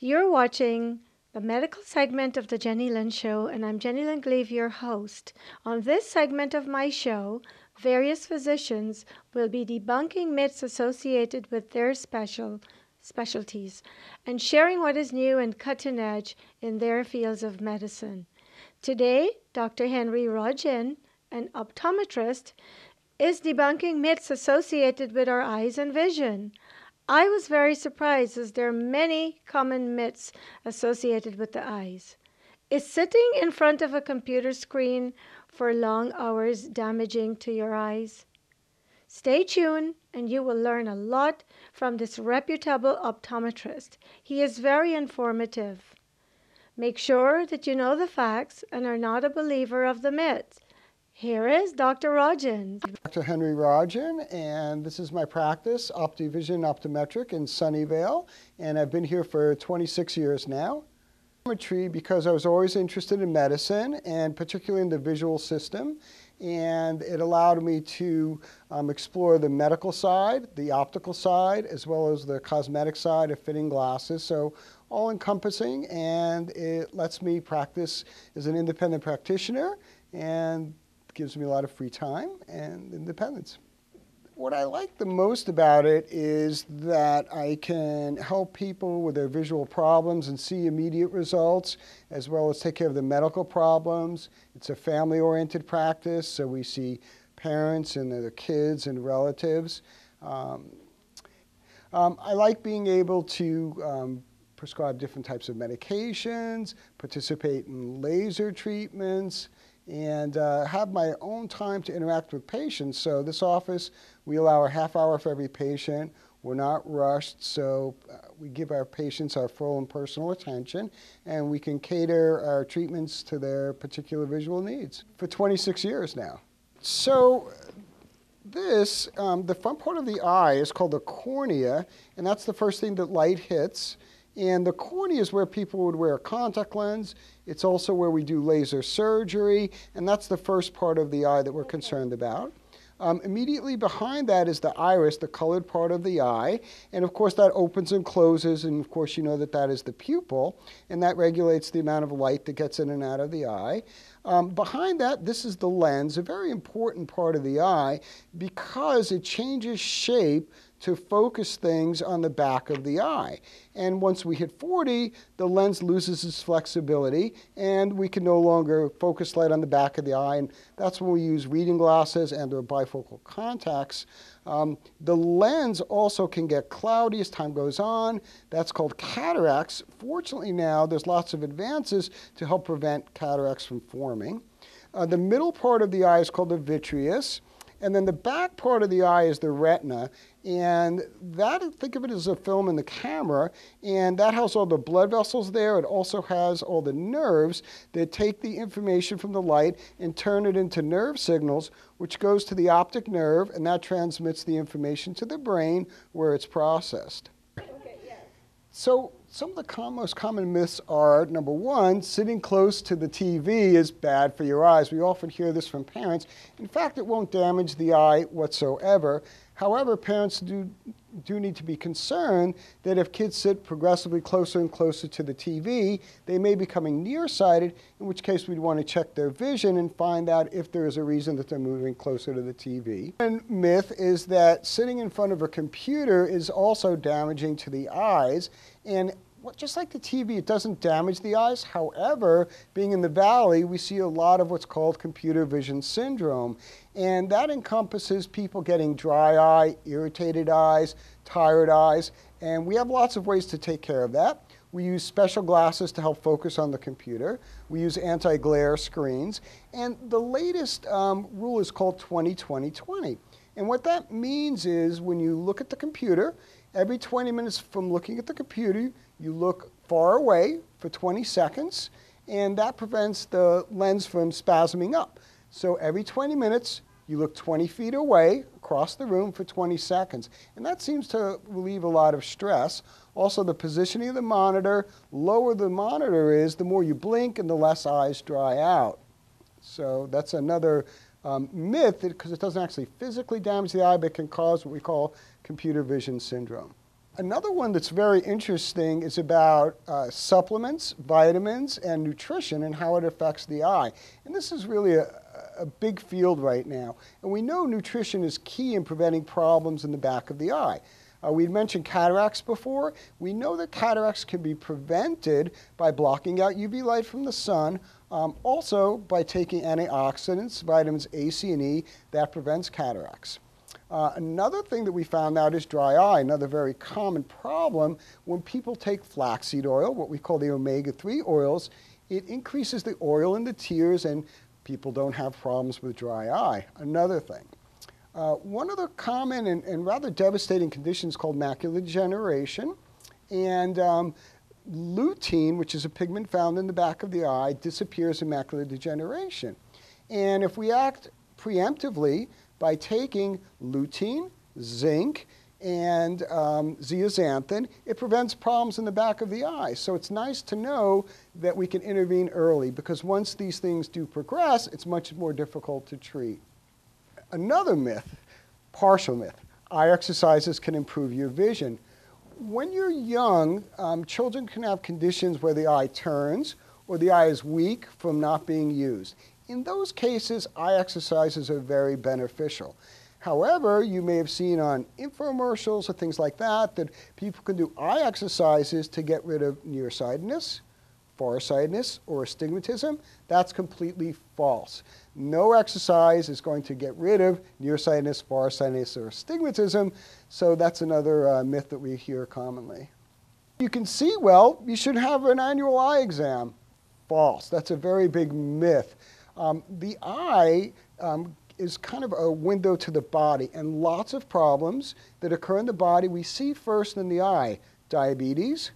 You're watching the medical segment of the Jennylyn Show, and I'm Jennylyn Gleave, your host. On this segment of my show, various physicians will be debunking myths associated with their specialties and sharing what is new and cutting edge in their fields of medicine. Today, Dr. Henry Rodgin, an optometrist, is debunking myths associated with our eyes and vision. I was very surprised as there are many common myths associated with the eyes. Is sitting in front of a computer screen for long hours damaging to your eyes? Stay tuned and you will learn a lot from this reputable optometrist. He is very informative. Make sure that you know the facts and are not a believer of the myths. Here is Dr. Rodgin. Dr. Henry Rodgin, and this is my practice, Optivision Optometric in Sunnyvale, and I've been here for 26 years now. Optometry because I was always interested in medicine, and particularly in the visual system, and it allowed me to explore the medical side, the optical side, as well as the cosmetic side of fitting glasses, so all-encompassing, and it lets me practice as an independent practitioner, and gives me a lot of free time and independence. What I like the most about it is that I can help people with their visual problems and see immediate results, as well as take care of the medical problems. It's a family-oriented practice, so we see parents and their kids and relatives. I like being able to prescribe different types of medications, participate in laser treatments, and have my own time to interact with patients. So this office, we allow a half hour for every patient. We're not rushed, so we give our patients our full and personal attention, and we can cater our treatments to their particular visual needs for 26 years now. So this, the front part of the eye is called the cornea, and that's the first thing that light hits. And the cornea is where people would wear a contact lens. It's also where we do laser surgery, and that's the first part of the eye that we're concerned about. Immediately behind that is the iris, the colored part of the eye, and of course that opens and closes, and of course you know that that is the pupil, and that regulates the amount of light that gets in and out of the eye. Behind that, this is the lens, a very important part of the eye because it changes shape to focus things on the back of the eye. And once we hit 40, the lens loses its flexibility and we can no longer focus light on the back of the eye, and that's when we use reading glasses and or bifocal contacts. The lens also can get cloudy as time goes on. That's called cataracts. Fortunately now, there's lots of advances to help prevent cataracts from forming. The middle part of the eye is called the vitreous. And then the back part of the eye is the retina, and that, think of it as a film in the camera, and that has all the blood vessels there. It also has all the nerves that take the information from the light and turn it into nerve signals, which goes to the optic nerve, and that transmits the information to the brain where it's processed. Okay, yeah. So some of the most common myths are, number one, sitting close to the TV is bad for your eyes. We often hear this from parents. In fact, it won't damage the eye whatsoever. However, parents do need to be concerned that if kids sit progressively closer and closer to the TV, they may be becoming nearsighted, in which case we'd want to check their vision and find out if there is a reason that they're moving closer to the TV. One myth is that sitting in front of a computer is also damaging to the eyes, and just like the TV, it doesn't damage the eyes. However, being in the valley, we see a lot of what's called computer vision syndrome. And that encompasses people getting dry eye, irritated eyes, tired eyes. And we have lots of ways to take care of that. We use special glasses to help focus on the computer. We use anti-glare screens. And the latest rule is called 20-20-20. And what that means is when you look at the computer, every 20 minutes from looking at the computer, you look far away for 20 seconds, and that prevents the lens from spasming up. So every 20 minutes, you look 20 feet away across the room for 20 seconds. And that seems to relieve a lot of stress. Also, the positioning of the monitor, lower the monitor is, the more you blink and the less eyes dry out. So that's another myth, because it doesn't actually physically damage the eye, but can cause what we call computer vision syndrome. Another one that's very interesting is about supplements, vitamins, and nutrition and how it affects the eye. And this is really a big field right now. And we know nutrition is key in preventing problems in the back of the eye. We mentioned cataracts before. We know that cataracts can be prevented by blocking out UV light from the sun, also by taking antioxidants, vitamins A, C, and E, that prevents cataracts. Another thing that we found out is dry eye, another very common problem. When people take flaxseed oil, what we call the omega-3 oils, it increases the oil in the tears and people don't have problems with dry eye. Another thing. One other common and rather devastating condition is called macular degeneration. And lutein, which is a pigment found in the back of the eye, disappears in macular degeneration. And if we act preemptively, by taking lutein, zinc, and zeaxanthin, it prevents problems in the back of the eye. So it's nice to know that we can intervene early, because once these things do progress, it's much more difficult to treat. Another myth, partial myth, eye exercises can improve your vision. When you're young, children can have conditions where the eye turns or the eye is weak from not being used. In those cases, eye exercises are very beneficial. However, you may have seen on infomercials or things like that that people can do eye exercises to get rid of nearsightedness, farsightedness, or astigmatism. That's completely false. No exercise is going to get rid of nearsightedness, farsightedness, or astigmatism, so that's another myth that we hear commonly. You can see well, you should have an annual eye exam. False. That's a very big myth. The eye is kind of a window to the body, and lots of problems that occur in the body we see first in the eye: diabetes,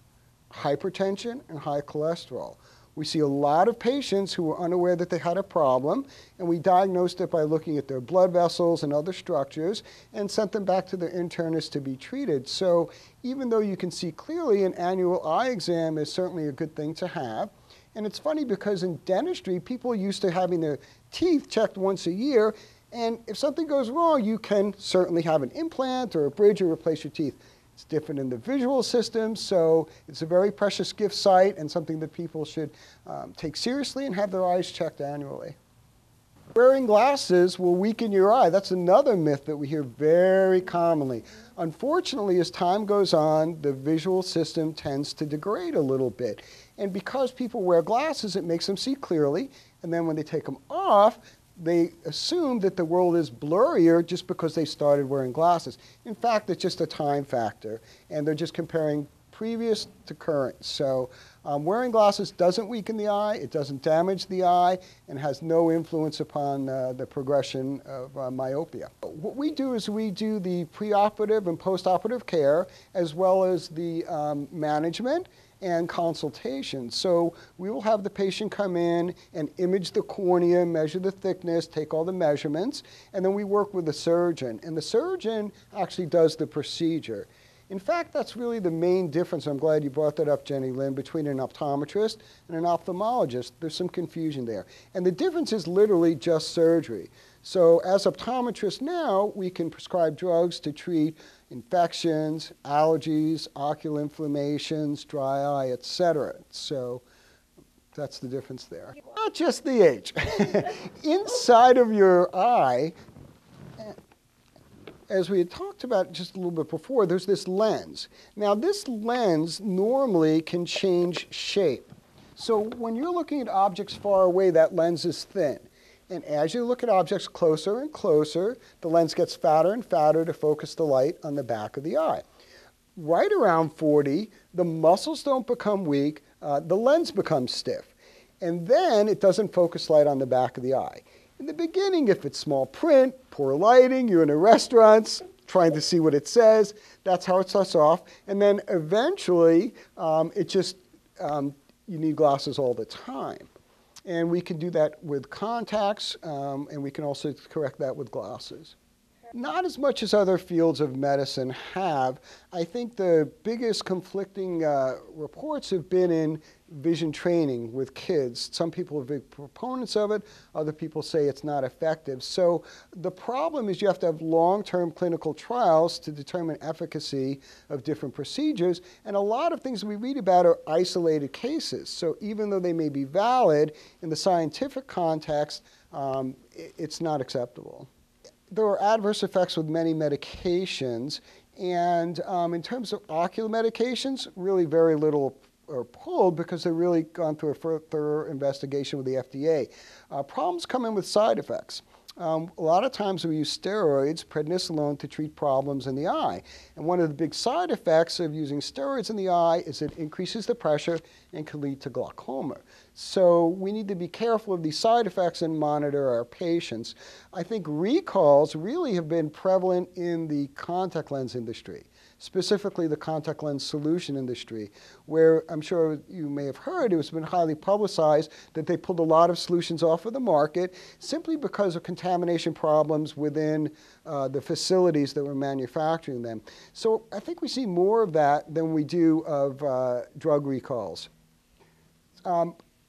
hypertension, and high cholesterol. We see a lot of patients who were unaware that they had a problem, and we diagnosed it by looking at their blood vessels and other structures and sent them back to their internist to be treated. So even though you can see clearly, an annual eye exam is certainly a good thing to have. And it's funny because in dentistry, people are used to having their teeth checked once a year, and if something goes wrong, you can certainly have an implant or a bridge or replace your teeth. It's different in the visual system, so it's a very precious gift site and something that people should take seriously and have their eyes checked annually. Wearing glasses will weaken your eye. That's another myth that we hear very commonly. Unfortunately, as time goes on, the visual system tends to degrade a little bit. And because people wear glasses, it makes them see clearly. And then when they take them off, they assume that the world is blurrier just because they started wearing glasses. In fact, it's just a time factor. And they're just comparing previous to current. So wearing glasses doesn't weaken the eye, it doesn't damage the eye, and has no influence upon the progression of myopia. What we do is we do the preoperative and postoperative care, as well as the management and consultation. So we will have the patient come in and image the cornea, measure the thickness, take all the measurements, and then we work with the surgeon. And the surgeon actually does the procedure. In fact, that's really the main difference. I'm glad you brought that up, Jennylyn, between an optometrist and an ophthalmologist. There's some confusion there. And the difference is literally just surgery. So as optometrists now, we can prescribe drugs to treat infections, allergies, ocular inflammations, dry eye, etc. So that's the difference there. Not just the age. Inside of your eye, as we had talked about just a little bit before, there's this lens. Now, this lens normally can change shape. So when you're looking at objects far away, that lens is thin. And as you look at objects closer and closer, the lens gets fatter and fatter to focus the light on the back of the eye. Right around 40, the muscles don't become weak, the lens becomes stiff. And then it doesn't focus light on the back of the eye. In the beginning, if it's small print, poor lighting, you're in a restaurant trying to see what it says, that's how it starts off. And then eventually, you need glasses all the time. And we can do that with contacts, and we can also correct that with glasses. Not as much as other fields of medicine have. I think the biggest conflicting reports have been in vision training with kids. Some people are big proponents of it. Other people say it's not effective. So the problem is you have to have long-term clinical trials to determine efficacy of different procedures. And a lot of things we read about are isolated cases. So even though they may be valid in the scientific context, it's not acceptable. There are adverse effects with many medications, and in terms of ocular medications, really very little are pulled because they've really gone through a thorough investigation with the FDA. Problems come in with side effects. A lot of times we use steroids, prednisolone, to treat problems in the eye. And one of the big side effects of using steroids in the eye is it increases the pressure and can lead to glaucoma. So we need to be careful of these side effects and monitor our patients. I think recalls really have been prevalent in the contact lens industry, specifically the contact lens solution industry, where I'm sure you may have heard it has been highly publicized that they pulled a lot of solutions off of the market simply because of contamination problems within the facilities that were manufacturing them. So I think we see more of that than we do of drug recalls.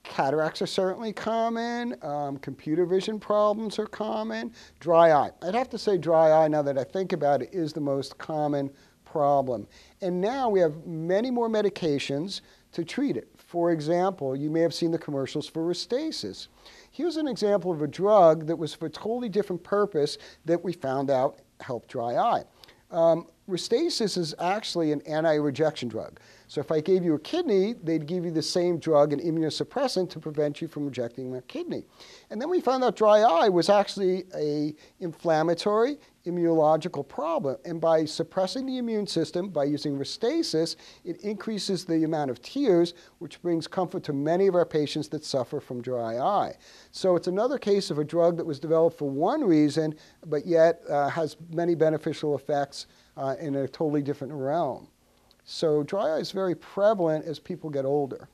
Cataracts are certainly common. Computer vision problems are common. Dry eye. I'd have to say dry eye, now that I think about it, is the most common problem. And now we have many more medications to treat it. For example, you may have seen the commercials for Restasis. Here's an example of a drug that was for a totally different purpose that we found out helped dry eye. Restasis is actually an anti-rejection drug. So if I gave you a kidney, they'd give you the same drug, an immunosuppressant, to prevent you from rejecting a kidney. And then we found out dry eye was actually an inflammatory immunological problem. And by suppressing the immune system, by using Restasis, it increases the amount of tears, which brings comfort to many of our patients that suffer from dry eye. So it's another case of a drug that was developed for one reason, but yet has many beneficial effects in a totally different realm. So dry eye is very prevalent as people get older.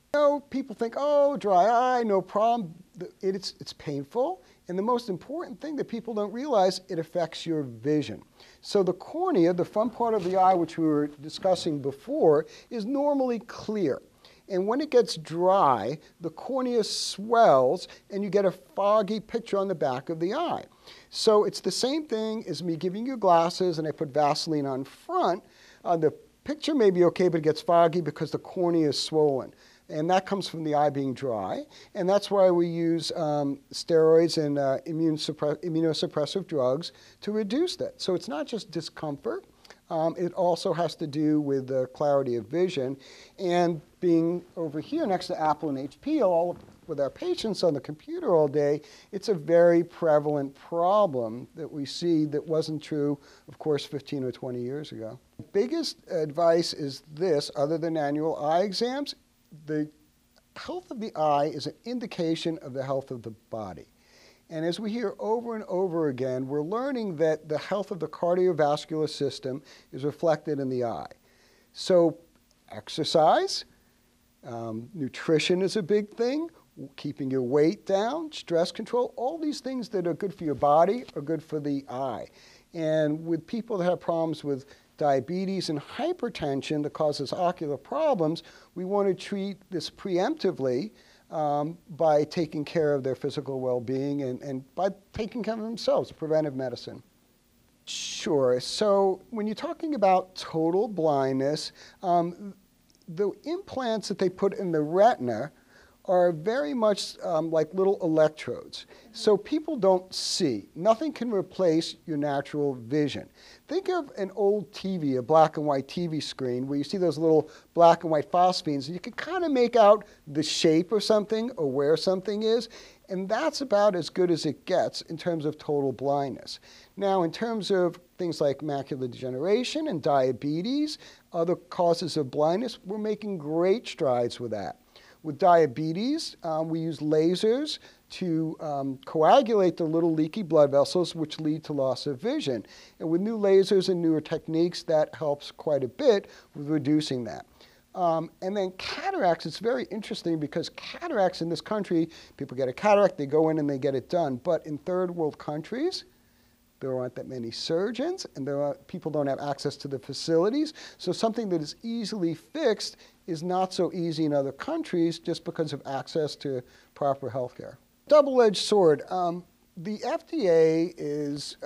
People think, oh, dry eye, no problem. It's painful. And the most important thing that people don't realize, it affects your vision. So the cornea, the front part of the eye, which we were discussing before, is normally clear. And when it gets dry, the cornea swells and you get a foggy picture on the back of the eye. So it's the same thing as me giving you glasses and I put Vaseline on front. The picture may be okay, but it gets foggy because the cornea is swollen. And that comes from the eye being dry. And that's why we use steroids and immunosuppressive drugs to reduce that. So it's not just discomfort. It also has to do with the clarity of vision. And being over here next to Apple and HP, with our patients on the computer all day, it's a very prevalent problem that we see that wasn't true, of course, 15 or 20 years ago. The biggest advice is this, other than annual eye exams, the health of the eye is an indication of the health of the body. And as we hear over and over again, we're learning that the health of the cardiovascular system is reflected in the eye. So exercise, nutrition is a big thing, keeping your weight down, stress control, all these things that are good for your body are good for the eye. And with people that have problems with diabetes and hypertension that causes ocular problems, we want to treat this preemptively by taking care of their physical well-being and by taking care of themselves, preventive medicine. Sure. So when you're talking about total blindness, the implants that they put in the retina are very much like little electrodes. So people don't see. Nothing can replace your natural vision. Think of an old TV, a black and white TV screen, where you see those little black and white phosphenes, and you can kind of make out the shape of something or where something is, and that's about as good as it gets in terms of total blindness. Now, in terms of things like macular degeneration and diabetes, other causes of blindness, we're making great strides with that. With diabetes, we use lasers to coagulate the little leaky blood vessels, which lead to loss of vision. And with new lasers and newer techniques, that helps quite a bit with reducing that. And then cataracts, it's very interesting because cataracts in this country, people get a cataract, they go in and they get it done. But in third world countries, there aren't that many surgeons, and people don't have access to the facilities. So something that is easily fixed is not so easy in other countries just because of access to proper health care. Double-edged sword. The FDA is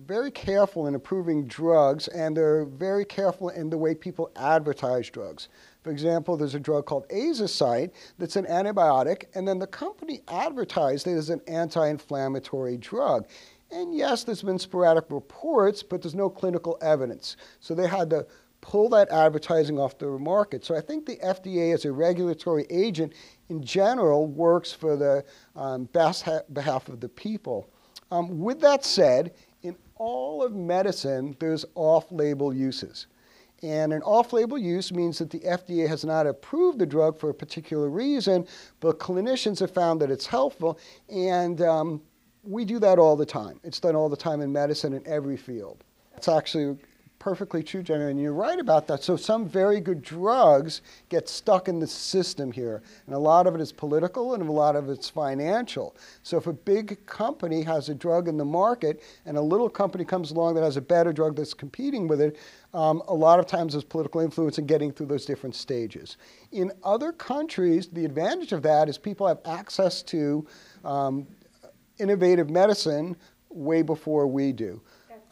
very careful in approving drugs, and they're very careful in the way people advertise drugs. For example, there's a drug called azicite that's an antibiotic, and then the company advertised it as an anti-inflammatory drug. And yes, there's been sporadic reports, but there's no clinical evidence. So they had to pull that advertising off the market. So I think the FDA as a regulatory agent in general works for the best behalf of the people. With that said, in all of medicine, there's off-label uses. And an off-label use means that the FDA has not approved the drug for a particular reason, but clinicians have found that it's helpful, and we do that all the time. It's done all the time in medicine in every field. It's actually perfectly true, Jennylyn, and you're right about that. So some very good drugs get stuck in the system here, and a lot of it is political and a lot of it's financial. So if a big company has a drug in the market and a little company comes along that has a better drug that's competing with it, a lot of times there's political influence in getting through those different stages. In other countries, the advantage of that is people have access to innovative medicine way before we do.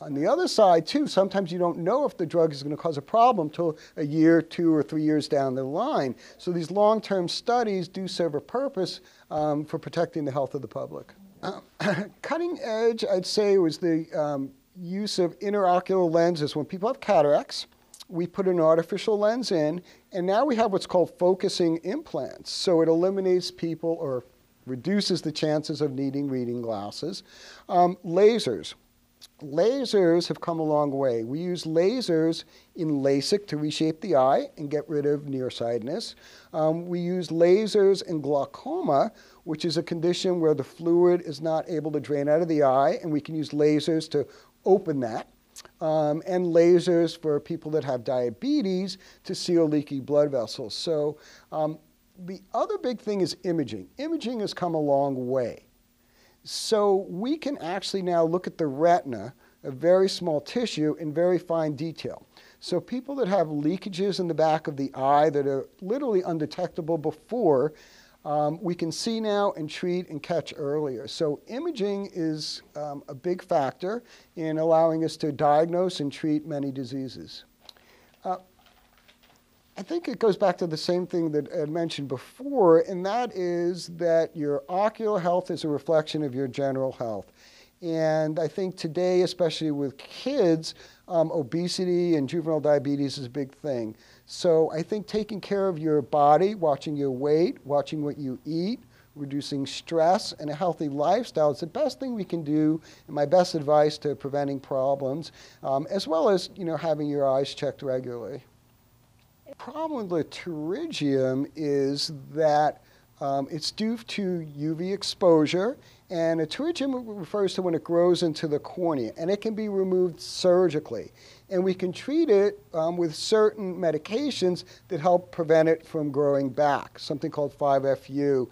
On the other side, too, sometimes you don't know if the drug is going to cause a problem till a year, 2 or 3 years down the line. So these long-term studies do serve a purpose for protecting the health of the public. Cutting edge, I'd say, was the use of intraocular lenses. When people have cataracts, we put an artificial lens in, and now we have what's called focusing implants. So it eliminates people or reduces the chances of needing reading glasses. Lasers. Lasers have come a long way. We use lasers in LASIK to reshape the eye and get rid of nearsightedness. We use lasers in glaucoma, which is a condition where the fluid is not able to drain out of the eye, and we can use lasers to open that. And lasers for people that have diabetes to seal leaky blood vessels. So the other big thing is imaging. Imaging has come a long way. So we can actually now look at the retina, a very small tissue, in very fine detail. So people that have leakages in the back of the eye that are literally undetectable before, we can see now and treat and catch earlier. So imaging is a big factor in allowing us to diagnose and treat many diseases. I think it goes back to the same thing that I mentioned before, and that is that your ocular health is a reflection of your general health. And I think today, especially with kids, obesity and juvenile diabetes is a big thing. So I think taking care of your body, watching your weight, watching what you eat, reducing stress, and a healthy lifestyle is the best thing we can do, and my best advice to preventing problems, as well as having your eyes checked regularly. The problem with pterygium is that it's due to UV exposure, and a pterygium refers to when it grows into the cornea, and it can be removed surgically. And we can treat it with certain medications that help prevent it from growing back, something called 5-FU,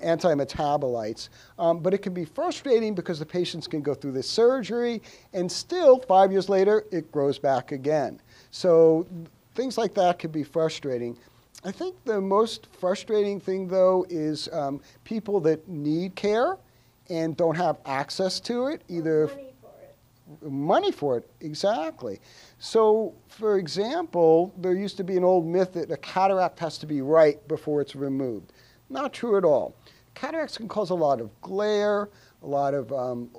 anti-metabolites. But it can be frustrating because the patients can go through this surgery, and still 5 years later, it grows back again. So things like that can be frustrating. I think the most frustrating thing, though, is people that need care and don't have access to it, either money for it, exactly. So, for example, there used to be an old myth that a cataract has to be right before it's removed. Not true at all. Cataracts can cause a lot of glare, a lot of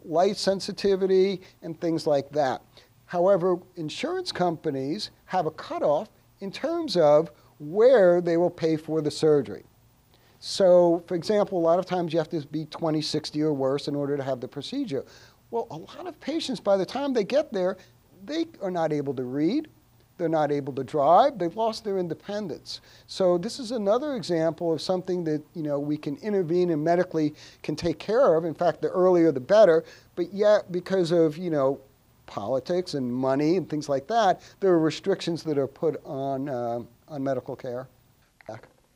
light sensitivity, and things like that. However, insurance companies have a cutoff in terms of where they will pay for the surgery. So, for example, a lot of times you have to be 20/60 or worse in order to have the procedure. Well, a lot of patients, by the time they get there, they are not able to read, they're not able to drive, they've lost their independence. So this is another example of something that we can intervene and medically can take care of. In fact, the earlier the better, but yet because of politics and money and things like that, there are restrictions that are put on medical care.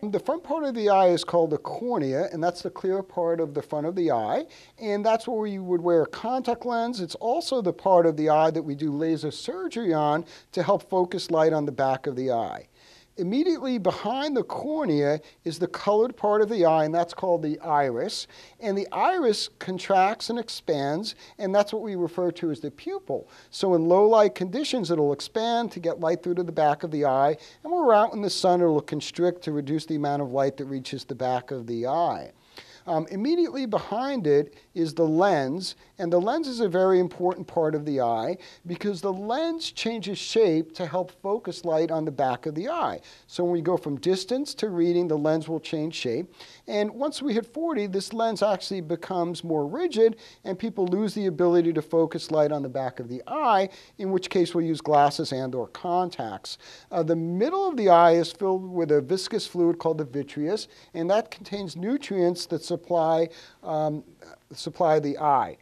The front part of the eye is called the cornea, and that's the clear part of the front of the eye, and that's where you would wear a contact lens. It's also the part of the eye that we do laser surgery on to help focus light on the back of the eye. Immediately behind the cornea is the colored part of the eye, and that's called the iris. And the iris contracts and expands, and that's what we refer to as the pupil. So in low light conditions, it'll expand to get light through to the back of the eye, and when we're out in the sun, it'll constrict to reduce the amount of light that reaches the back of the eye. Immediately behind it is the lens, and the lens is a very important part of the eye because the lens changes shape to help focus light on the back of the eye. So when we go from distance to reading, the lens will change shape. And once we hit 40, this lens actually becomes more rigid, and people lose the ability to focus light on the back of the eye, in which case we'll use glasses and/or contacts. The middle of the eye is filled with a viscous fluid called the vitreous, and that contains nutrients that supply the eye.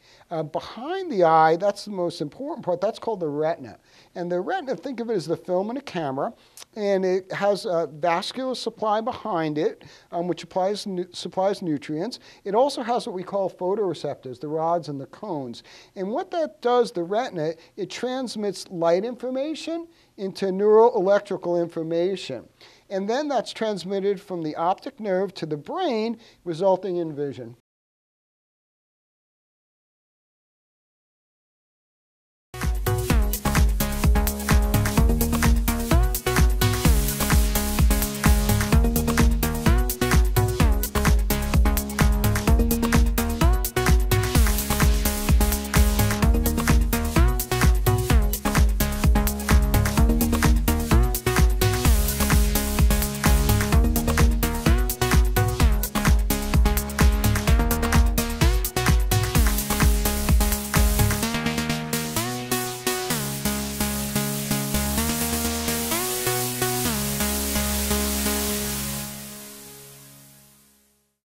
Behind the eye, that's the most important part, that's called the retina. And the retina, think of it as the film in a camera, and it has a vascular supply behind it, which supplies nutrients. It also has what we call photoreceptors, the rods and the cones. And what that does, the retina, it transmits light information into neuroelectrical information. And then that's transmitted from the optic nerve to the brain, resulting in vision.